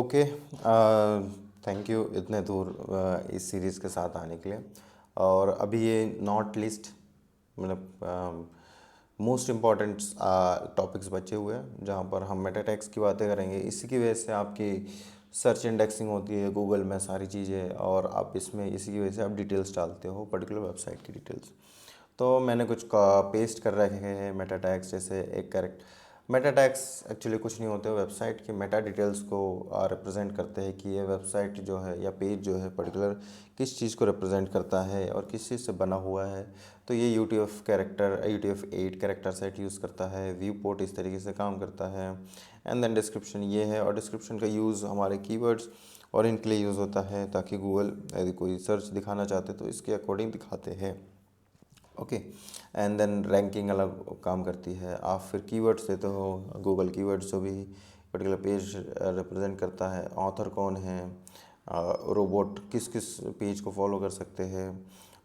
Okay, thank you इतने दूर इस सीरीज़ के साथ आने के लिए। और अभी ये नॉट लिस्ट मतलब मोस्ट इम्पॉर्टेंट टॉपिक्स बचे हुए हैं जहाँ पर हम मेटा टैग्स की बातें करेंगे। इसी की वजह से आपकी सर्च इंडेक्सिंग होती है गूगल में सारी चीज़ें, और आप इसमें इसी की वजह से आप डिटेल्स डालते हो, पर्टिकुलर वेबसाइट की डिटेल्स। तो मैंने कुछ पेस्ट कर रखे हैं मेटा टैग्स, जैसे एक करेक्ट मेटा टैग्स एक्चुअली कुछ नहीं होते, वेबसाइट की मेटा डिटेल्स को रिप्रेजेंट करते हैं कि ये वेबसाइट जो है या पेज जो है पर्टिकुलर किस चीज़ को रिप्रेजेंट करता है और किस चीज़ से बना हुआ है। तो ये UTF-8 कैरेक्टर सेट यूज़ करता है, व्यू पोर्ट इस तरीके से काम करता है। एंड देन डिस्क्रिप्शन ये है, और डिस्क्रिप्शन का यूज़ हमारे कीवर्ड्स और इनके लिए यूज़ होता है ताकि गूगल यदि कोई सर्च दिखाना चाहते तो इसके अकॉर्डिंग दिखाते हैं। ओके, एंड देन रैंकिंग अलग काम करती है। आप फिर कीवर्ड्स देते हो, गूगल कीवर्ड्स जो भी पर्टिकुलर पेज रिप्रेजेंट करता है, ऑथर कौन है, रोबोट किस किस पेज को फॉलो कर सकते हैं।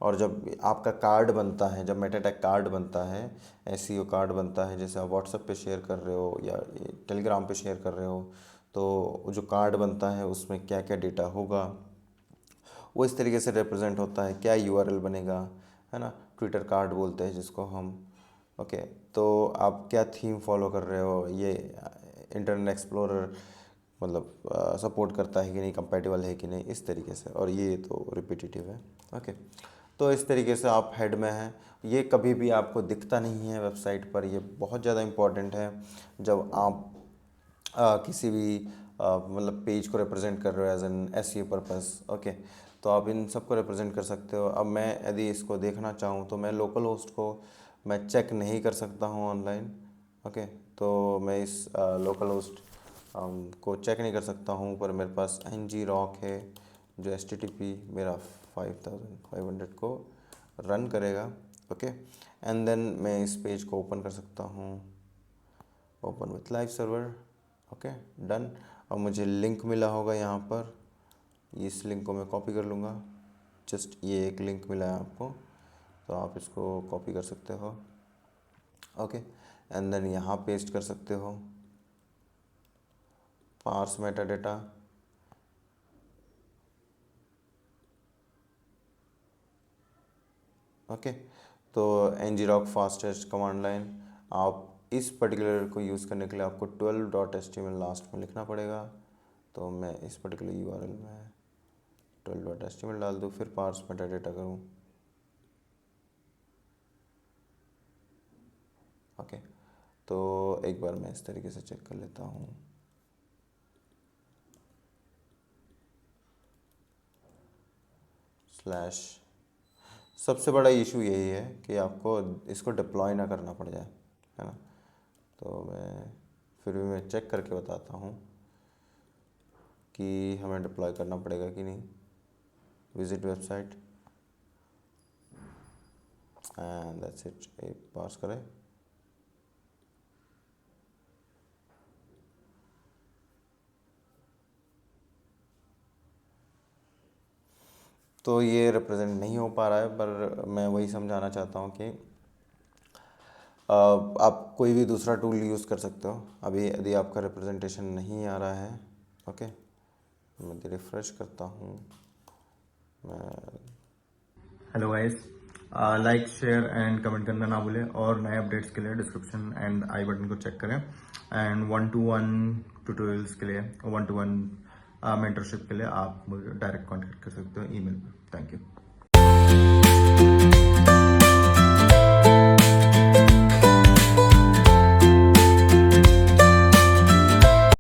और जब आपका कार्ड बनता है, जब मेटा टैग कार्ड बनता है, एसईओ कार्ड बनता है, जैसे आप व्हाट्सएप पे शेयर कर रहे हो या टेलीग्राम पे शेयर कर रहे हो, तो जो कार्ड बनता है उसमें क्या क्या डेटा होगा वो इस तरीके से रिप्रेजेंट होता है। क्या यूआरएल बनेगा, है ना, ट्विटर कार्ड बोलते हैं जिसको हम। ओके, तो आप क्या थीम फॉलो कर रहे हो, ये इंटरनेट एक्सप्लोरर मतलब सपोर्ट करता है कि नहीं, कंपैटिबल है कि नहीं, इस तरीके से। और ये तो रिपीटेटिव है। ओके, तो इस तरीके से आप हेड में हैं। ये कभी भी आपको दिखता नहीं है वेबसाइट पर, ये बहुत ज़्यादा इम्पॉर्टेंट है जब आप किसी भी मतलब पेज को रिप्रेजेंट कर रहे हो as an SEO purpose. Okay, तो आप इन सब को रिप्रेजेंट कर सकते हो। अब मैं यदि इसको देखना चाहूँ तो मैं लोकल होस्ट को मैं चेक नहीं कर सकता हूँ ऑनलाइन। ओके, तो मैं इस लोकल होस्ट को चेक नहीं कर सकता हूँ, पर मेरे पास ngrok है जो HTTP मेरा 5500 को रन करेगा। ओके, एंड देन मैं इस पेज को ओपन कर सकता हूँ, open with live server. Okay, done. अब मुझे लिंक मिला होगा यहाँ पर, इस लिंक को मैं कॉपी कर लूँगा। जस्ट ये एक लिंक मिला है आपको, तो आप इसको कॉपी कर सकते हो। ओके, एंड देन यहाँ पेस्ट कर सकते हो, पार्स मेटा डेटा। ओके, तो ngrok फास्टेस्ट कमांड लाइन, आप इस पर्टिकुलर को यूज़ करने के लिए आपको 12.html लास्ट में लिखना पड़ेगा। तो मैं इस पर्टिकुलर यूआरएल में 12.html डाल दूँ, फिर पार्स मेटा डेटा करूँ। ओके, तो एक बार मैं इस तरीके से चेक कर लेता हूँ। स्लैश, सबसे बड़ा इशू यही है कि आपको इसको डिप्लॉय ना करना पड़ जाए, है ना। तो मैं फिर भी मैं चेक करके बताता हूँ कि हमें डिप्लॉय करना पड़ेगा कि नहीं। Visit website and that's it, एक पास करें। तो ये रिप्रेजेंट नहीं हो पा रहा है, पर मैं वही समझाना चाहता हूँ कि आप कोई भी दूसरा टूल यूज़ कर सकते हो। अभी यदि आपका रिप्रेजेंटेशन नहीं आ रहा है, ओके, मैं रिफ़्रेश करता हूँ। मैं hello guys, like share and comment करना ना भूलें, और नए अपडेट्स के लिए डिस्क्रिप्शन एंड आई बटन को चेक करें। एंड 1-to-1 ट्यूटोरियल्स के लिए, 1-to-1 मेंटरशिप के लिए आप मुझे डायरेक्ट कांटेक्ट कर सकते हो ईमेल पर। Thank you.